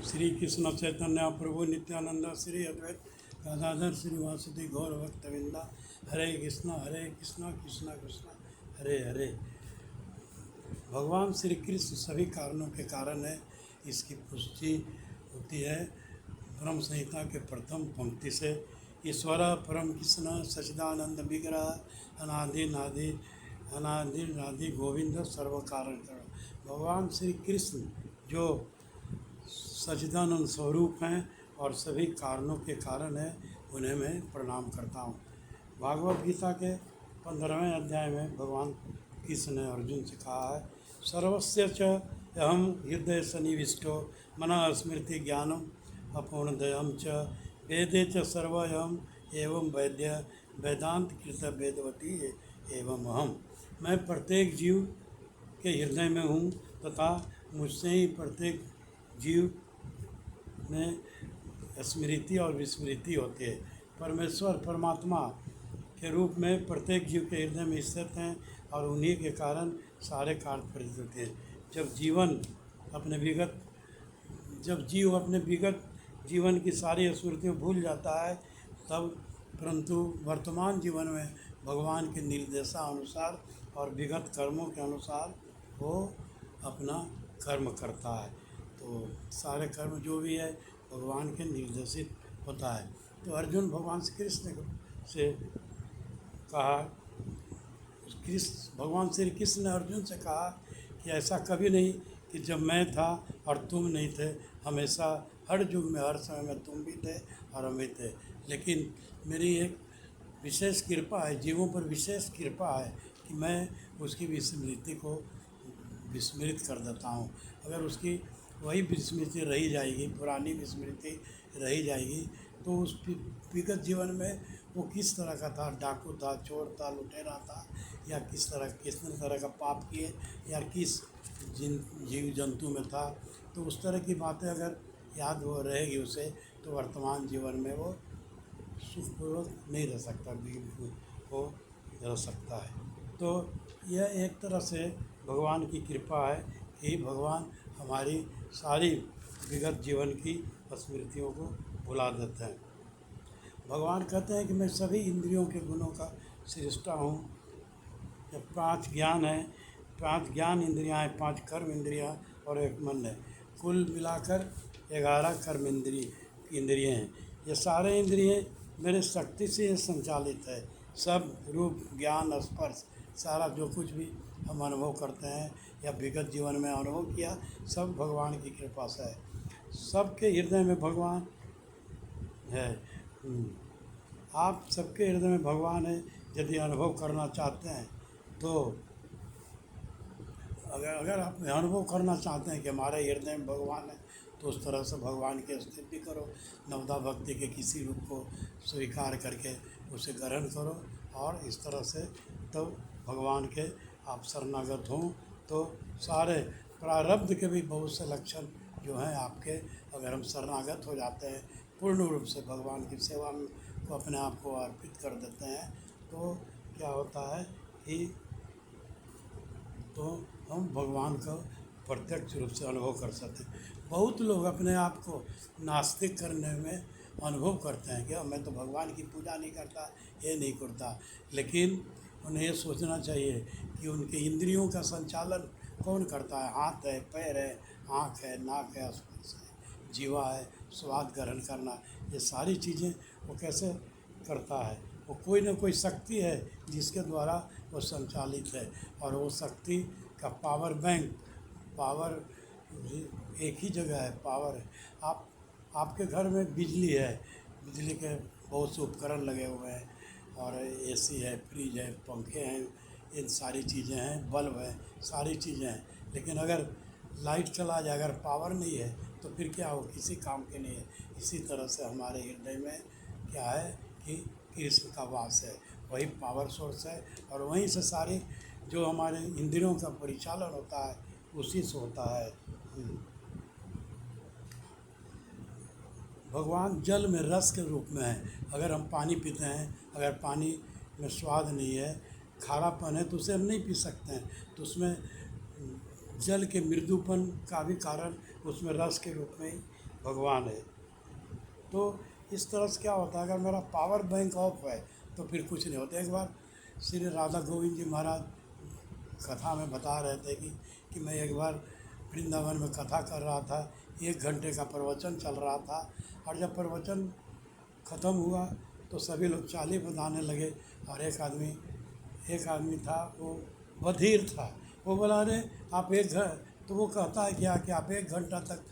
श्री कृष्ण चैतन्य प्रभु नित्यानंद श्री अद्वैत गदाधर श्रीवासुदेव गौर भक्तविंदा। हरे कृष्णा कृष्णा कृष्णा हरे हरे। भगवान श्री कृष्ण सभी कारणों के कारण है, इसकी पुष्टि होती है ब्रह्म संहिता के प्रथम पंक्ति से। ईश्वर परम कृष्ण सच्चिदानंद विग्रह अनादि नादि गोविंद सर्व कारण करण। भगवान श्री कृष्ण जो सच्चिदानंद स्वरूप हैं और सभी कारणों के कारण है, उन्हें मैं प्रणाम करता हूँ। भागवत गीता के 15वें अध्याय में भगवान कृष्ण ने अर्जुन से कहा है, सर्वस्य च अहम हृदय सन्निविष्टो मनः स्मृति ज्ञानम अपूर्णदयम च वेदे च सर्वयम एवं वैद्य वेदांत कृत वेदवती एवं अहम। मैं प्रत्येक जीव के हृदय में हूँ तथा मुझसे ही प्रत्येक जीव में स्मृति और विस्मृति होती है। परमेश्वर परमात्मा के रूप में प्रत्येक जीव के हृदय में स्थित हैं और उन्हीं के कारण सारे कार्य फलित होते हैं। जब जीव अपने विगत जीवन की सारी स्मृतियाँ भूल जाता है तब, परंतु वर्तमान जीवन में भगवान के निर्देशानुसार और विगत कर्मों के अनुसार वो अपना कर्म करता है। तो सारे कर्म जो भी है भगवान के निर्देशित होता है। तो अर्जुन भगवान श्री कृष्ण से कहा, भगवान श्री कृष्ण ने अर्जुन से कहा कि ऐसा कभी नहीं कि जब मैं था और तुम नहीं थे, हमेशा हर युग में हर समय में तुम भी थे और हम भी थे। लेकिन मेरी एक विशेष कृपा है, जीवों पर विशेष कृपा है कि मैं उसकी विस्मृति को विस्मृत कर देता हूँ। अगर उसकी वही विस्मृति रही जाएगी, पुरानी विस्मृति रही जाएगी, तो उस विगत जीवन में वो किस तरह का था, डाकू था, चोर था, लुटेरा था, या किस तरह का पाप किए, या किस जीव जंतु में था, तो उस तरह की बातें अगर याद वो रहेगी उसे, तो वर्तमान जीवन में वो सुखपूर्वक नहीं रह सकता, वो रह सकता है। तो यह एक तरह से भगवान की कृपा है कि भगवान हमारी सारी विगत जीवन की स्मृतियों को भुला देते हैं। भगवान कहते हैं कि मैं सभी इंद्रियों के गुणों का सृष्टा हूँ। जब 5 ज्ञान है, 5 ज्ञान इंद्रियाँ हैं, 5 कर्म इंद्रियाँ और 1 मन है, कुल मिलाकर 11 कर्म इंद्रिय हैं। ये सारे इंद्रिय मेरे शक्ति से संचालित है। सब रूप ज्ञान स्पर्श सारा जो कुछ भी हम अनुभव करते हैं या विगत जीवन में अनुभव किया, सब भगवान की कृपा से है। सबके हृदय में भगवान है। आप सबके हृदय में भगवान है। यदि अनुभव करना चाहते हैं तो अगर आप अनुभव करना चाहते हैं कि हमारे हृदय में भगवान है, तो उस तरह से भगवान की स्तुति करो, नवदा भक्ति के किसी रूप को स्वीकार करके उसे ग्रहण करो, और इस तरह से तो भगवान के आप शरणागत हों तो सारे प्रारब्ध के भी बहुत से लक्षण जो हैं आपके, अगर हम शरणागत हो जाते हैं, पूर्ण रूप से भगवान की सेवा में को अपने आप को अर्पित कर देते हैं, तो क्या होता है कि तो हम भगवान का प्रत्यक्ष रूप से अनुभव कर सकते हैं। बहुत लोग अपने आप को नास्तिक करने में अनुभव करते हैं कि मैं तो भगवान की पूजा नहीं करता, ये नहीं करता, लेकिन उन्हें ये सोचना चाहिए कि उनके इंद्रियों का संचालन कौन करता है। हाथ है, पैर है, आँख है, नाक है, स्पर्श है, जीवा है, स्वाद ग्रहण करना, ये सारी चीज़ें वो कैसे करता है। वो कोई ना कोई शक्ति है जिसके द्वारा वो संचालित है, और वो शक्ति का पावर बैंक, पावर एक ही जगह है, पावर है। आपके घर में बिजली है, बिजली के बहुत से उपकरण लगे हुए हैं, और एसी है, फ्रिज है, पंखे हैं, इन सारी चीज़ें हैं, बल्ब है, सारी चीज़ें हैं। लेकिन अगर लाइट चला जाए, अगर पावर नहीं है, तो फिर क्या हो, किसी काम के नहीं है। इसी तरह से हमारे हृदय में क्या है कि कृष्ण का वास है, वही पावर सोर्स है, और वहीं से सारी जो हमारे इंद्रियों का परिचालन होता है उसी से होता है। भगवान जल में रस के रूप में है। अगर हम पानी पीते हैं, अगर पानी में स्वाद नहीं है, खारापन है, तो उसे हम नहीं पी सकते हैं। तो उसमें जल के मृदुपन का भी कारण उसमें रस के रूप में भगवान है। तो इस तरह से क्या होता है, अगर मेरा पावर बैंक ऑफ है तो फिर कुछ नहीं होता। एक बार श्री राधा गोविंद जी महाराज कथा में बता रहे थे कि मैं एक बार वृंदावन में कथा कर रहा था, 1 घंटे का प्रवचन चल रहा था, और जब प्रवचन ख़त्म हुआ तो सभी लोग चाली बजाने लगे, और एक आदमी था, वो बधिर था। वो बोला, अरे आप तो वो कहता है क्या कि आप 1 घंटा तक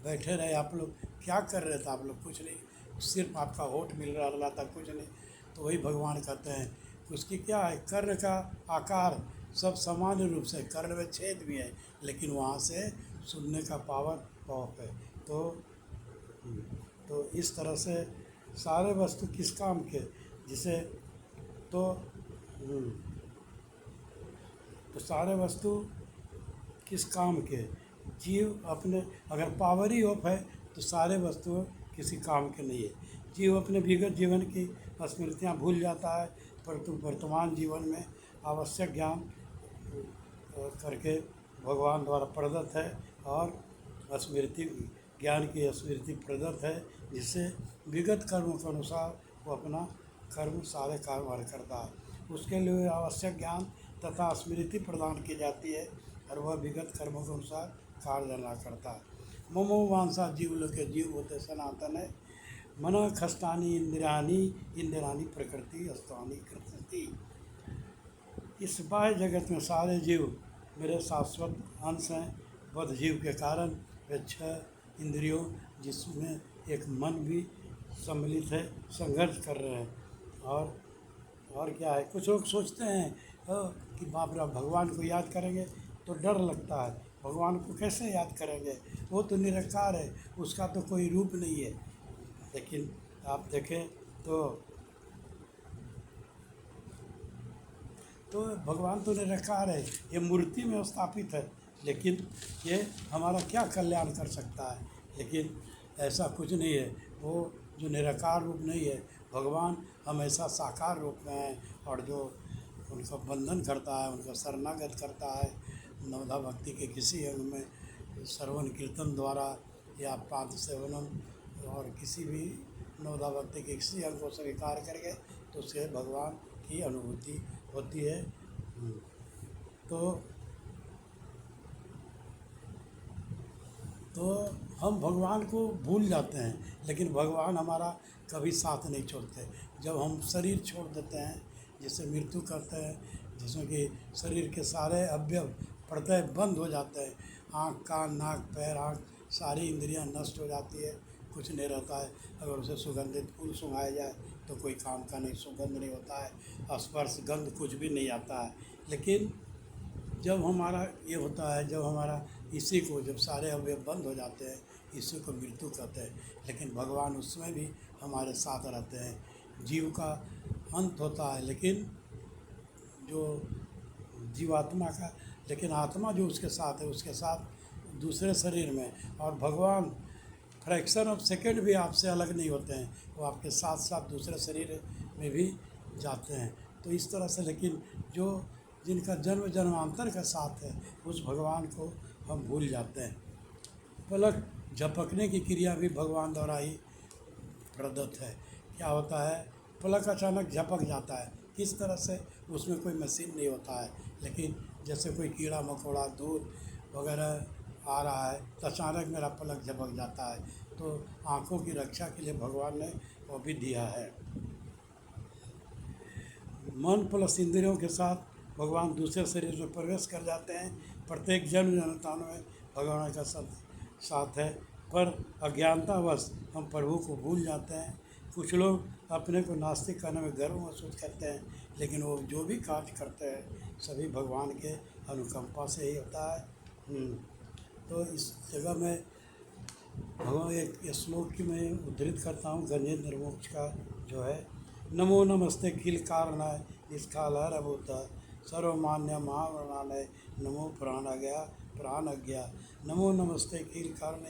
बैठे रहे, आप लोग क्या कर रहे थे? आप लोग कुछ नहीं, सिर्फ आपका होठ मिल रहा था, कुछ नहीं। तो वही भगवान कहते हैं कि उसकी क्या है, कर्ण का आकार सब सामान्य रूप से, कर्ण में छेद भी है, लेकिन वहाँ से सुनने का पावर ऑफ है। तो तो इस तरह से सारे वस्तु किस काम के, जिसे तो तो सारे वस्तु किस काम के, जीव अपने, अगर पावर ही ऑफ है तो सारे वस्तु किसी काम के नहीं है। जीव अपने विगत जीवन की स्मृतियाँ भूल जाता है, परंतु वर्तमान जीवन में आवश्यक ज्ञान करके भगवान द्वारा प्रदत्त है, और स्मृति, ज्ञान की स्मृति प्रदत्त है, जिससे विगत कर्मों के अनुसार वो अपना कर्म, सारे कार्य करता है। उसके लिए आवश्यक ज्ञान तथा स्मृति प्रदान की जाती है, और वह विगत कर्मों के अनुसार कार्य करता है। ममो वांसा जीव लोके, जीव होते सनातन है। मन खस्तानी इंद्रानी प्रकृति अस्तानी कृति। इस बाह्य जगत में सारे जीव मेरे शाश्वत अंश हैं। बद्ध जीव के कारण वे 6 इंद्रियों, जिसमें एक मन भी सम्मिलित है, संघर्ष कर रहे हैं। और क्या है, कुछ लोग सोचते हैं कि बाप रे भगवान को याद करेंगे तो डर लगता है, भगवान को कैसे याद करेंगे, वो तो निरंकार है, उसका तो कोई रूप नहीं है। लेकिन आप देखें तो भगवान तो निराकार है, ये मूर्ति में स्थापित है, लेकिन ये हमारा क्या कल्याण कर सकता है? लेकिन ऐसा कुछ नहीं है। वो जो निराकार रूप नहीं है, भगवान हमेशा साकार रूप में है, और जो उनका बंधन करता है, उनका शरणागत करता है, नवधा भक्ति के किसी अंग में श्रवण कीर्तन द्वारा या पाद सेवनम, और किसी भी नवधा भक्ति के किसी अंग को स्वीकार करके, तो उससे भगवान की अनुभूति होती है। तो हम भगवान को भूल जाते हैं, लेकिन भगवान हमारा कभी साथ नहीं छोड़ते। जब हम शरीर छोड़ देते हैं, जैसे मृत्यु करते हैं, जिसमें कि शरीर के सारे अवयव प्रत्यय बंद हो जाते हैं, आँख, कान, नाक, पैर, आँख, सारी इंद्रियां नष्ट हो जाती है, कुछ नहीं रहता है। अगर उसे सुगंधित फूल सुंघाया जाए तो कोई काम का नहीं, सुगंध नहीं होता है, स्पर्श गंध कुछ भी नहीं आता है। लेकिन जब हमारा ये होता है, जब हमारा इसी को, जब सारे अवयव बंद हो जाते हैं, इसी को मृत्यु कहते हैं। लेकिन भगवान उसमें भी हमारे साथ रहते हैं। जीव का अंत होता है, लेकिन जो जीवात्मा का, लेकिन आत्मा जो उसके साथ है, उसके साथ दूसरे शरीर में, और भगवान फ्रैक्शन ऑफ सेकेंड भी आपसे अलग नहीं होते हैं, वो आपके साथ साथ दूसरे शरीर में भी जाते हैं। तो इस तरह से, लेकिन जो जिनका जन्म जन्मांतर का साथ है, उस भगवान को हम भूल जाते हैं। पलक झपकने की क्रिया भी भगवान द्वारा ही प्रदत्त है। क्या होता है, पलक अचानक झपक जाता है, किस तरह से, उसमें कोई मशीन नहीं होता है, लेकिन जैसे कोई कीड़ा मकोड़ा दूध वगैरह आ रहा है तो अचानक मेरा पलक झपक जाता है। तो आँखों की रक्षा के लिए भगवान ने वो भी दिया है। मन प्लस इंद्रियों के साथ भगवान दूसरे शरीर में प्रवेश कर जाते हैं। प्रत्येक जन्म जन्मताओं में भगवान का साथ है, पर अज्ञानतावश हम प्रभु को भूल जाते हैं। कुछ लोग अपने को नास्तिक करने में गर्व महसूस करते हैं, लेकिन वो जो भी कार्य करते हैं सभी भगवान के अनुकंपा से ही होता है। तो इस जगह में भगवान एक श्लोक की मैं उद्धृत करता हूँ, गजेंद्र मोक्ष का जो है, नमो नमस्ते किल कारणाय निष्कालहर अभूत सर्वमान्य महावर्णालय नमो प्राणज्ञा नमो नमस्ते किल कारण।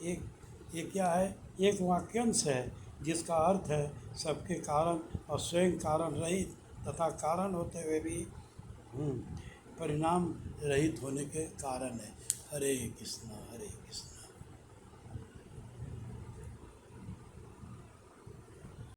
ये क्या है, एक वाक्यांश है जिसका अर्थ है सबके कारण और स्वयं कारण रहित तथा कारण होते हुए भी परिणाम रहित होने के कारण है। हरे कृष्णा।